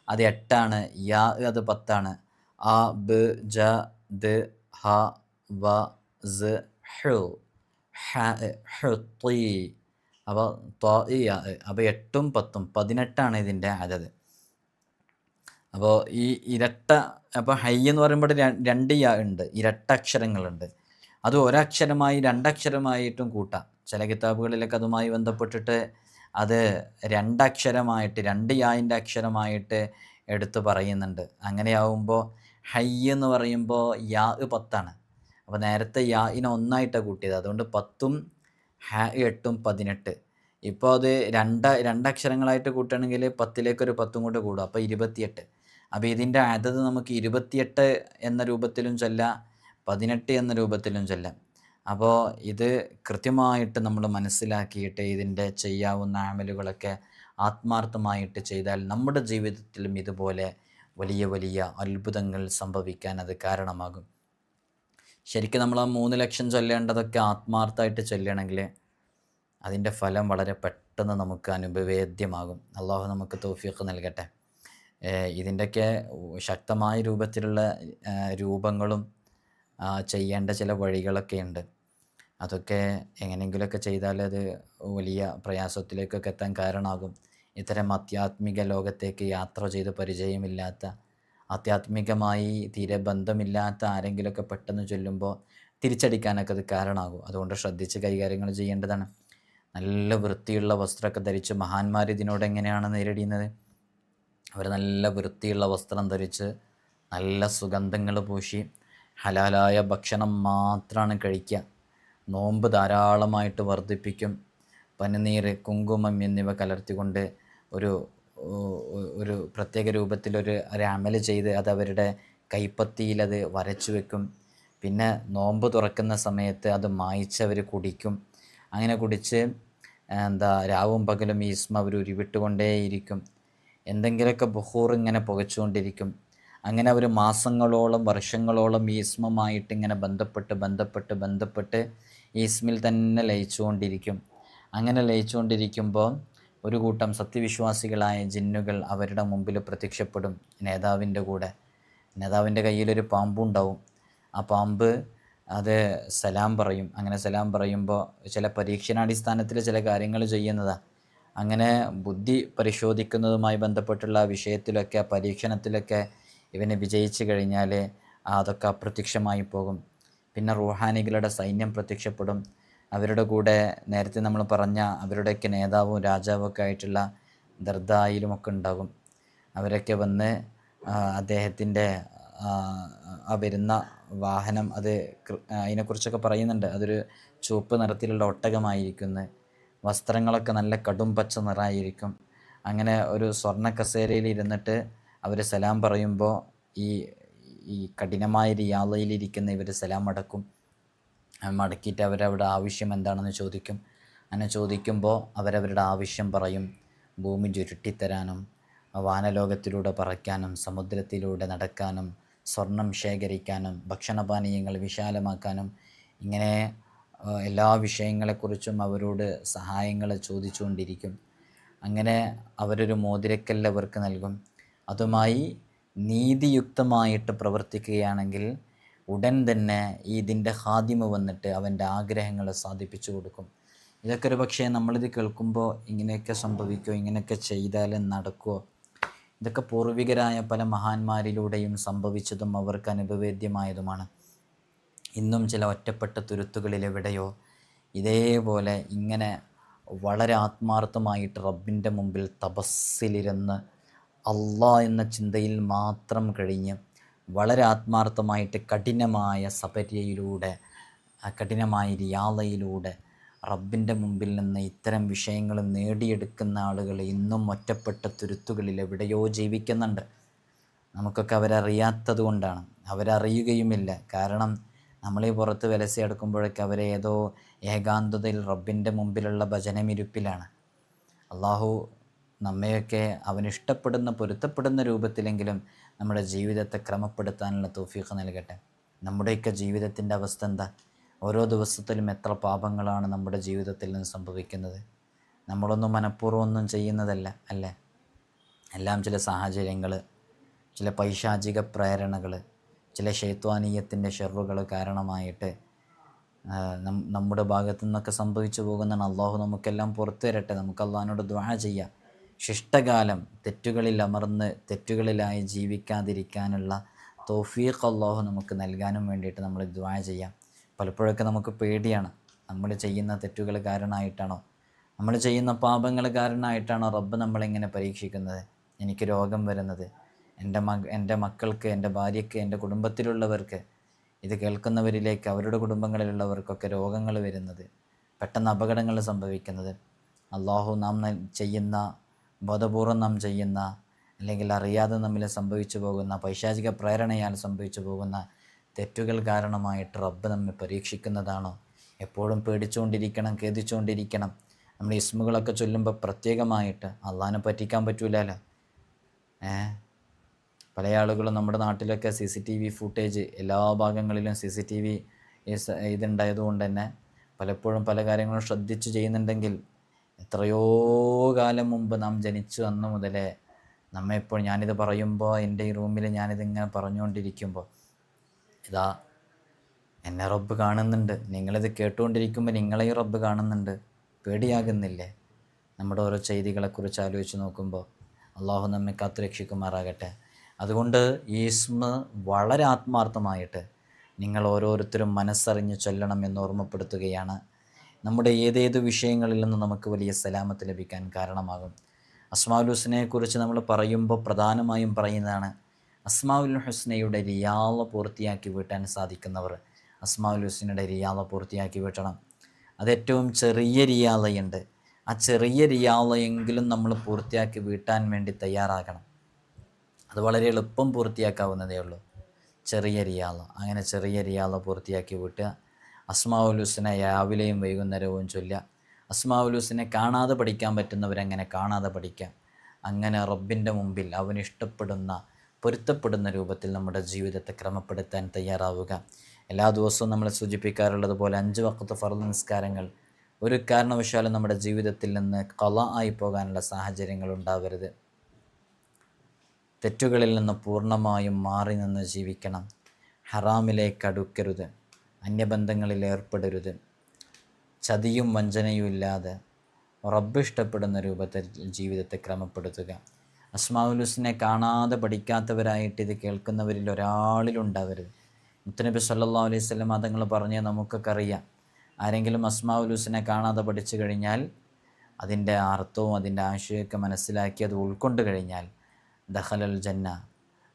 അത് 8ആണ്, യാ അത് 10ആണ്. അ ബ് ജ ദ് ഹ വ സ ഹു ഹ ഹു തി, അപ്പോൾ അപ്പോൾ 8ഉം 10ഉം 18ആണ് ഇതിൻ്റെ അതത്. അപ്പോൾ ഈ ഇരട്ട, അപ്പോൾ ഹൈ എന്ന് പറയുമ്പോൾ 2 യാ ഉണ്ട്, ഇരട്ട അക്ഷരങ്ങളുണ്ട്. അത് ഒരക്ഷരമായി 2 അക്ഷരമായിട്ടും കൂട്ടാം. ചില കിതാബുകളിലൊക്കെ അതുമായി ബന്ധപ്പെട്ടിട്ട് അത് 2 അക്ഷരമായിട്ട്, 2 യാൻ്റെ അക്ഷരമായിട്ട് എടുത്ത് പറയുന്നുണ്ട്. അങ്ങനെയാവുമ്പോൾ ഹൈ എന്ന് പറയുമ്പോൾ യാ 10ആണ്. അപ്പോൾ നേരത്തെ യാഇനെ 1 കൂട്ടിയത്, അതുകൊണ്ട് 10ഉം ഹ 8ഉം 18. ഇപ്പോൾ അത് 2 അക്ഷരങ്ങളായിട്ട് കൂട്ടുകയാണെങ്കിൽ 10ലേക്കൊരു 10ഉം കൂടെ കൂടും, അപ്പോൾ 28. അപ്പോൾ ഇതിൻ്റെ അതത് നമുക്ക് 28 എന്ന രൂപത്തിലും ചൊല്ലാം, 18 എന്ന രൂപത്തിലും ചൊല്ലാം. അപ്പോൾ ഇത് കൃത്യമായിട്ട് നമ്മൾ മനസ്സിലാക്കിയിട്ട് ഇതിൻ്റെ ചെയ്യാവുന്ന അമലുകളൊക്കെ ആത്മാർത്ഥമായിട്ട് ചെയ്താൽ നമ്മുടെ ജീവിതത്തിലും ഇതുപോലെ വലിയ വലിയ അത്ഭുതങ്ങൾ സംഭവിക്കാൻ അത് കാരണമാകും. ശരിക്കും നമ്മൾ ആ 3 ലക്ഷം ചൊല്ലേണ്ടതൊക്കെ ആത്മാർത്ഥമായിട്ട് ചൊല്ലണമെങ്കിൽ അതിൻ്റെ ഫലം വളരെ പെട്ടെന്ന് നമുക്ക് അനുഭവേദ്യമാകും. അള്ളാഹു നമുക്ക് തൗഫീഖ് നൽകട്ടെ. ഇതിൻ്റെയൊക്കെ ശക്തമായ രൂപത്തിലുള്ള രൂപങ്ങളും ചെയ്യേണ്ട ചില വഴികളൊക്കെ ഉണ്ട്. അതൊക്കെ എങ്ങനെയെങ്കിലുമൊക്കെ ചെയ്താൽ അത് വലിയ പ്രയാസത്തിലേക്കൊക്കെ എത്താൻ കാരണമാകും. ഇത്തരം ആധ്യാത്മിക ലോകത്തേക്ക് യാത്ര ചെയ്ത് പരിചയമില്ലാത്ത, ആധ്യാത്മികമായി തീരെ ബന്ധമില്ലാത്ത ആരെങ്കിലുമൊക്കെ പെട്ടെന്ന് ചൊല്ലുമ്പോൾ തിരിച്ചടിക്കാനൊക്കെ അത് കാരണമാകും. അതുകൊണ്ട് ശ്രദ്ധിച്ച് കൈകാര്യങ്ങൾ ചെയ്യേണ്ടതാണ്. നല്ല വൃത്തിയുള്ള വസ്ത്രമൊക്കെ ധരിച്ച് മഹാന്മാർ ഇതിനോട് എങ്ങനെയാണ് നേരിടുന്നത്? അവർ നല്ല വൃത്തിയുള്ള വസ്ത്രം ധരിച്ച് നല്ല സുഗന്ധങ്ങൾ പൂശി ഹലാലായ ഭക്ഷണം മാത്രമാണ് കഴിക്കുക. നോമ്പ് ധാരാളമായിട്ട് വർദ്ധിപ്പിക്കും. പനിനീർ, കുങ്കുമം എന്നിവ കലർത്തിക്കൊണ്ട് ഒരു പ്രത്യേക രൂപത്തിലൊരു അമൽ ചെയ്ത് അത് അവരുടെ കൈപ്പത്തിയിലത് വരച്ചു വെക്കും. പിന്നെ നോമ്പ് തുറക്കുന്ന സമയത്ത് അത് മായ്ച്ചവർ കുടിക്കും. അങ്ങനെ കുടിച്ച് രാവും പകലും ഈ ഇസ്മ അവർ ഉരുവിട്ടുകൊണ്ടേയിരിക്കും. എന്തെങ്കിലുമൊക്കെ ബുഹൂർ ഇങ്ങനെ പുകച്ചുകൊണ്ടിരിക്കും. അങ്ങനെ അവർ മാസങ്ങളോളം വർഷങ്ങളോളം ഈ ഇസ്മുമായിട്ട് ഇങ്ങനെ ബന്ധപ്പെട്ട് ഈ ഇസ്മിൽ തന്നെ ലയിച്ചുകൊണ്ടിരിക്കും. അങ്ങനെ ലയിച്ചുകൊണ്ടിരിക്കുമ്പോൾ ഒരു കൂട്ടം സത്യവിശ്വാസികളായ ജിന്നുകൾ അവരുടെ മുമ്പിൽ പ്രത്യക്ഷപ്പെടും നേതാവിൻ്റെ കൂടെ. നേതാവിൻ്റെ കയ്യിലൊരു പാമ്പുണ്ടാവും. ആ പാമ്പ് അത് സലാം പറയും. അങ്ങനെ സലാം പറയുമ്പോൾ ചില പരീക്ഷണാടിസ്ഥാനത്തിൽ ചില കാര്യങ്ങൾ ചെയ്യുന്നതാണ്. അങ്ങനെ ബുദ്ധി പരിശോധിക്കുന്നതുമായി ബന്ധപ്പെട്ടുള്ള വിഷയത്തിലൊക്കെ പരീക്ഷണത്തിലൊക്കെ ഇവന് വിജയിച്ചു കഴിഞ്ഞാൽ അതൊക്കെ അപ്രത്യക്ഷമായി പോകും. പിന്നെ റൂഹാനികളുടെ സൈന്യം പ്രത്യക്ഷപ്പെടും. അവരുടെ കൂടെ നേരത്തെ നമ്മൾ പറഞ്ഞ അവരുടെയൊക്കെ നേതാവും രാജാവൊക്കെ ആയിട്ടുള്ള ദർദായിലുമൊക്കെ ഉണ്ടാകും. അവരൊക്കെ വന്ന് അദ്ദേഹത്തിൻ്റെ ആ വരുന്ന വാഹനം അതിനെക്കുറിച്ചൊക്കെ പറയുന്നുണ്ട്. അതൊരു ചുവപ്പ് നിറത്തിലുള്ള ഒട്ടകമായിരിക്കുന്നു. വസ്ത്രങ്ങളൊക്കെ നല്ല കടും പച്ച നിറമായിരിക്കും. അങ്ങനെ ഒരു സ്വർണ്ണ കസേരയിൽ ഇരുന്നിട്ട് അവർ സലാം പറയുമ്പോൾ ഈ കഠിനമായ റിയാളയിലിരിക്കുന്ന ഇവർ സലാം മടക്കും. മടക്കിയിട്ട് അവരവരുടെ ആവശ്യം എന്താണെന്ന് ചോദിക്കും. അങ്ങനെ ചോദിക്കുമ്പോൾ അവരവരുടെ ആവശ്യം പറയും. ഭൂമി ചുരുട്ടിത്തരാനും വാനലോകത്തിലൂടെ പറക്കാനും സമുദ്രത്തിലൂടെ നടക്കാനും സ്വർണം ശേഖരിക്കാനും ഭക്ഷണപാനീയങ്ങൾ വിശാലമാക്കാനും ഇങ്ങനെ എല്ലാ വിഷയങ്ങളെക്കുറിച്ചും അവരോട് സഹായങ്ങൾ ചോദിച്ചുകൊണ്ടിരിക്കും. അങ്ങനെ അവരൊരു മോതിരക്കല്ല് അവർക്ക് നൽകും. അതുമായി നീതിയുക്തമായിട്ട് പ്രവർത്തിക്കുകയാണെങ്കിൽ ഉടൻ തന്നെ ഇതിൻ്റെ ഹാദിമ വന്നിട്ട് അവൻ്റെ ആഗ്രഹങ്ങൾ സാധിപ്പിച്ചു കൊടുക്കും. ഇതൊക്കെ ഒരു പക്ഷേ നമ്മളിത് കേൾക്കുമ്പോൾ ഇങ്ങനെയൊക്കെ സംഭവിക്കുമോ, ഇങ്ങനെയൊക്കെ ചെയ്താൽ നടക്കുമോ? ഇതൊക്കെ പൂർവികരായ പല മഹാന്മാരിലൂടെയും സംഭവിച്ചതും അവർക്ക് അനുഭവേദ്യമായതുമാണ്. ഇന്നും ചില ഒറ്റപ്പെട്ട തുരുത്തുകളിലെവിടെയോ ഇതേപോലെ ഇങ്ങനെ വളരെ ആത്മാർത്ഥമായിട്ട് റബ്ബിൻ്റെ മുമ്പിൽ തപസ്സിലിരുന്ന് അള്ളാഹ് എന്ന ചിന്തയിൽ മാത്രം കഴിഞ്ഞ് വളരെ ആത്മാർത്ഥമായിട്ട് കഠിനമായ സബര്യയിലൂടെ കഠിനമായ റിയാളയിലൂടെ റബ്ബിൻ്റെ മുമ്പിൽ നിന്ന് ഇത്തരം വിഷയങ്ങൾ നേടിയെടുക്കുന്ന ആളുകൾ ഇന്നും ഒറ്റപ്പെട്ട തുരുത്തുകളിൽ എവിടെയോ ജീവിക്കുന്നുണ്ട്. നമുക്കൊക്കെ അവരറിയാത്തത് കൊണ്ടാണ്. അവരറിയുകയുമില്ല. കാരണം നമ്മളീ പുറത്ത് വിലസിയെടുക്കുമ്പോഴൊക്കെ അവരെ ഏതോ ഏകാന്തതയിൽ റബ്ബിൻ്റെ മുമ്പിലുള്ള ഭജനമിരുപ്പിലാണ്. അള്ളാഹു നമ്മയൊക്കെ അവനിഷ്ടപ്പെടുന്ന പൊരുത്തപ്പെടുന്ന രൂപത്തിലെങ്കിലും നമ്മുടെ ജീവിതത്തെ ക്രമപ്പെടുത്താനുള്ള തൗഫീഖ് നൽകട്ടെ. നമ്മുടെയൊക്കെ ജീവിതത്തിൻ്റെ അവസ്ഥ എന്താ? ഓരോ ദിവസത്തിലും എത്ര പാപങ്ങളാണ് നമ്മുടെ ജീവിതത്തിൽ നിന്ന് സംഭവിക്കുന്നത്. നമ്മളൊന്നും മനഃപൂർവ്വം ഒന്നും ചെയ്യുന്നതല്ല അല്ലേ. എല്ലാം ചില സാഹചര്യങ്ങൾ, ചില പൈശാചിക പ്രേരണകൾ, ചില ശൈത്വാനീയത്തിൻ്റെ ഷെറുകൾ കാരണമായിട്ട് നമ്മുടെ ഭാഗത്തു നിന്നൊക്കെ സംഭവിച്ചു പോകുന്നതാണ്. അള്ളാഹു നമുക്കെല്ലാം പുറത്തു തരട്ടെ. നമുക്ക് അള്ളാഹിനോട് ദുആ ചെയ്യാം. ശിഷ്ടകാലം തെറ്റുകളിൽ അമർന്ന് തെറ്റുകളിലായി ജീവിക്കാതിരിക്കാനുള്ള തൗഫീഖ് അള്ളാഹു നമുക്ക് നൽകാനും വേണ്ടിയിട്ട് നമ്മൾ ദുആ ചെയ്യാം. പലപ്പോഴൊക്കെ നമുക്ക് പേടിയാണ്. നമ്മൾ ചെയ്യുന്ന തെറ്റുകൾ കാരണമായിട്ടാണോ, നമ്മൾ ചെയ്യുന്ന പാപങ്ങൾ കാരണമായിട്ടാണോ റബ്ബ് നമ്മളിങ്ങനെ പരീക്ഷിക്കുന്നത്? എനിക്ക് രോഗം വരുന്നത്, എൻ്റെ മക്കൾക്ക്, എൻ്റെ ഭാര്യയ്ക്ക്, എൻ്റെ കുടുംബത്തിലുള്ളവർക്ക്, ഇത് കേൾക്കുന്നവരിലേക്ക് അവരുടെ കുടുംബങ്ങളിലുള്ളവർക്കൊക്കെ രോഗങ്ങൾ വരുന്നത്, പെട്ടെന്ന് അപകടങ്ങൾ സംഭവിക്കുന്നത്, അള്ളാഹു നാം ചെയ്യുന്ന ബോധപൂർവം നാം ചെയ്യുന്ന അല്ലെങ്കിൽ അറിയാതെ നമ്മിൽ സംഭവിച്ചു പോകുന്ന പൈശാചിക പ്രേരണയാൽ സംഭവിച്ചു പോകുന്ന തെറ്റുകൾ കാരണമായിട്ട് റബ്ബ് നമ്മെ പരീക്ഷിക്കുന്നതാണോ? എപ്പോഴും പേടിച്ചുകൊണ്ടിരിക്കണം, ഖേദിച്ചുകൊണ്ടിരിക്കണം. നമ്മൾ ഇസ്മുകളൊക്കെ ചൊല്ലുമ്പോൾ പ്രത്യേകമായിട്ട് അള്ളാഹിനെ പറ്റിക്കാൻ പറ്റൂലല്ലോ. പല ആളുകളും നമ്മുടെ നാട്ടിലൊക്കെ CCTV ഫുട്ടേജ് എല്ലാ ഭാഗങ്ങളിലും CCTV ഇതുണ്ടായതുകൊണ്ട് തന്നെ പലപ്പോഴും പല കാര്യങ്ങളും ശ്രദ്ധിച്ച് ചെയ്യുന്നുണ്ടെങ്കിൽ എത്രയോ കാലം മുമ്പ് നാം ജനിച്ചു അന്ന് മുതലേ നമ്മെപ്പോൾ ഞാനിത് പറയുമ്പോൾ എൻ്റെ ഈ റൂമിൽ ഞാനിതിങ്ങനെ പറഞ്ഞുകൊണ്ടിരിക്കുമ്പോൾ ഇതാ എന്നെ റബ്ബ് കാണുന്നുണ്ട്, നിങ്ങളിത് കേട്ടുകൊണ്ടിരിക്കുമ്പോൾ നിങ്ങളെ റബ്ബ് കാണുന്നുണ്ട്. പേടിയാകുന്നില്ലേ നമ്മുടെ ഓരോ ചെയ്തികളെക്കുറിച്ച് ആലോചിച്ച് നോക്കുമ്പോൾ? അള്ളാഹു നമ്മെ കാത്തുരക്ഷിക്കുമാറാകട്ടെ. അതുകൊണ്ട് ഈ ഇസ്മ വളരെ ആത്മാർത്ഥമായിട്ട് നിങ്ങൾ ഓരോരുത്തരും മനസ്സറിഞ്ഞ് ചൊല്ലണം എന്ന് ഓർമ്മപ്പെടുത്തുകയാണ്. നമ്മുടെ ഏതേത് വിഷയങ്ങളിൽ നിന്ന് നമുക്ക് വലിയ സലാമത്ത് ലഭിക്കാൻ കാരണമാകും. അസ്മാഉൽ ഹുസ്നയെക്കുറിച്ച് നമ്മൾ പറയുമ്പോൾ പ്രധാനമായും പറയുന്നതാണ് അസ്മാഉൽ ഹുസ്നയുടെ റിയാള പൂർത്തിയാക്കി വീട്ടാൻ സാധിക്കുന്നവർ അസ്മാഉൽ ഹുസ്നയുടെ റിയാള പൂർത്തിയാക്കി വീട്ടണം. അതേറ്റവും ചെറിയ റിയാളയുണ്ട്. ആ ചെറിയ റിയാളയെങ്കിലും നമ്മൾ പൂർത്തിയാക്കി വീട്ടാൻ വേണ്ടി തയ്യാറാകണം. അത് വളരെ എളുപ്പം പൂർത്തിയാക്കാവുന്നതേ ഉള്ളൂ. ചെറിയ റിയാള, അങ്ങനെ ചെറിയ റിയാള പൂർത്തിയാക്കി വിട്ടുക. അസ്മാഉൽ ഹുസ്ന രാവിലെയും വൈകുന്നേരവും ചൊല്ലുക. അസ്മാഉൽ ഹുസ്നെ കാണാതെ പഠിക്കാൻ പറ്റുന്നവരങ്ങനെ കാണാതെ പഠിക്കുക. അങ്ങനെ റബ്ബിൻ്റെ മുമ്പിൽ അവന് ഇഷ്ടപ്പെടുന്ന പൊരുത്തപ്പെടുന്ന രൂപത്തിൽ നമ്മുടെ ജീവിതത്തെ ക്രമപ്പെടുത്താൻ തയ്യാറാവുക. എല്ലാ ദിവസവും നമ്മൾ സൂചിപ്പിക്കാറുള്ളത് പോലെ 5 വഖ്ത് ഫർദ് നിസ്കാരങ്ങൾ ഒരു കാരണവശാലും നമ്മുടെ ജീവിതത്തിൽ നിന്ന് ഖളാ ആയി പോകാനുള്ള സാഹചര്യങ്ങൾ ഉണ്ടാവരുത്. തെറ്റുകളിൽ നിന്ന് പൂർണ്ണമായും മാറി നിന്ന് ജീവിക്കണം. ഹറാമിലേക്ക് അടുക്കരുത്, അന്യബന്ധങ്ങളിൽ ഏർപ്പെടരുത്. ചതിയും വഞ്ചനയും ഇല്ലാതെ റബ്ബ് ഇഷ്ടപ്പെടുന്ന രൂപത്തിൽ ജീവിതത്തെ ക്രമപ്പെടുത്തുക. അസ്മാഉൽ ഹുസ്നെ കാണാതെ പഠിക്കാത്തവരായിട്ട് ഇത് കേൾക്കുന്നവരിൽ ഒരാളിലുണ്ടാവരുത്. മുത്തുനബി സല്ലല്ലാഹു അലൈഹി വസല്ലം തങ്ങൾ പറഞ്ഞ് നമുക്കൊക്കെ അറിയാം, ആരെങ്കിലും അസ്മാഉൽ ഹുസ്നെ കാണാതെ പഠിച്ചു കഴിഞ്ഞാൽ, അതിൻ്റെ അർത്ഥവും അതിൻ്റെ ആശയമൊക്കെ മനസ്സിലാക്കി അത് ഉൾക്കൊണ്ട് കഴിഞ്ഞാൽ ദഖലൽ ജന്ന,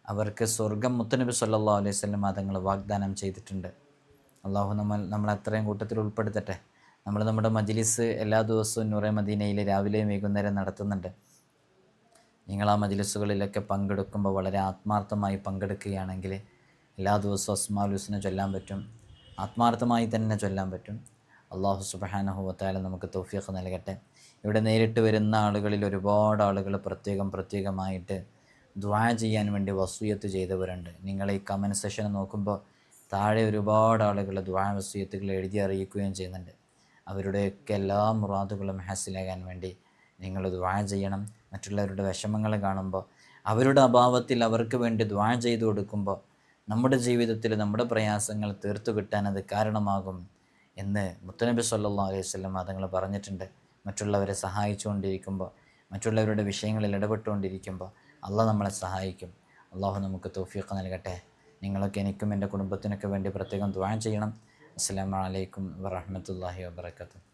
അവർക്ക് സ്വർഗം മുത്തുനബി സല്ലല്ലാഹു അലൈഹി വസല്ലം തങ്ങൾ വാഗ്ദാനം ചെയ്തിട്ടുണ്ട്. അള്ളാഹു നമ്മൾ അത്രയും കൂട്ടത്തിൽ ഉൾപ്പെടുത്തട്ടെ. നമ്മൾ നമ്മുടെ മജ്ലിസ് എല്ലാ ദിവസവും നൂറെ മദീനയിൽ രാവിലെയും വൈകുന്നേരം നടത്തുന്നുണ്ട്. നിങ്ങൾ ആ മജ്ലിസുകളിലൊക്കെ പങ്കെടുക്കുമ്പോൾ വളരെ ആത്മാർത്ഥമായി പങ്കെടുക്കുകയാണെങ്കിൽ എല്ലാ ദിവസവും അസ്മാഉൽ ഹുസ്ന ചൊല്ലാൻ പറ്റും, ആത്മാർത്ഥമായി തന്നെ ചൊല്ലാൻ പറ്റും. അള്ളാഹു സുബ്ഹാനഹു വ തആല നമുക്ക് തൗഫീഖ് നൽകട്ടെ. ഇവിടെ നേരിട്ട് വരുന്ന ആളുകളിൽ ഒരുപാട് ആളുകൾ പ്രത്യേകമായിട്ട് ദുആ ചെയ്യാൻ വേണ്ടി വസിയത്ത് ചെയ്തവരുണ്ട്. നിങ്ങൾ ഈ കമൻറ്റ് സെഷൻ നോക്കുമ്പോൾ താഴെ ഒരുപാട് ആളുകൾ ദുആ വസിയത്തുകൾ എഴുതി അറിയിക്കുകയും ചെയ്യുന്നുണ്ട്. അവരുടെയൊക്കെ എല്ലാ മുറാദുകളും ഹാസിലാകാൻ വേണ്ടി നിങ്ങൾ ദുആ ചെയ്യണം. മറ്റുള്ളവരുടെ വിഷമങ്ങൾ കാണുമ്പോൾ, അവരുടെ അഭാവത്തിൽ അവർക്ക് വേണ്ടി ദുആ ചെയ്തു കൊടുക്കുമ്പോൾ നമ്മുടെ ജീവിതത്തിൽ നമ്മുടെ പ്രയാസങ്ങൾ തീർത്തു കിട്ടാൻ അത് കാരണമാകും എന്ന് മുത്തുനബി സല്ലല്ലാഹു അലൈഹി വസല്ലം തങ്ങൾ പറഞ്ഞിട്ടുണ്ട്. മറ്റുള്ളവരെ സഹായിച്ചുകൊണ്ടിരിക്കുമ്പോൾ, മറ്റുള്ളവരുടെ വിഷയങ്ങളിൽ ഇടപെട്ടുകൊണ്ടിരിക്കുമ്പോൾ അള്ളാഹ് നമ്മളെ സഹായിക്കും. അള്ളാഹു നമുക്ക് തൗഫീഖ് നൽകട്ടെ. നിങ്ങളൊക്കെ എനിക്കും എൻ്റെ കുടുംബത്തിനൊക്കെ വേണ്ടി പ്രത്യേകം ദുആ ചെയ്യണം. അസ്സലാമു അലൈക്കും വറഹ്മത്തുള്ളാഹി വബറകാതുഹു.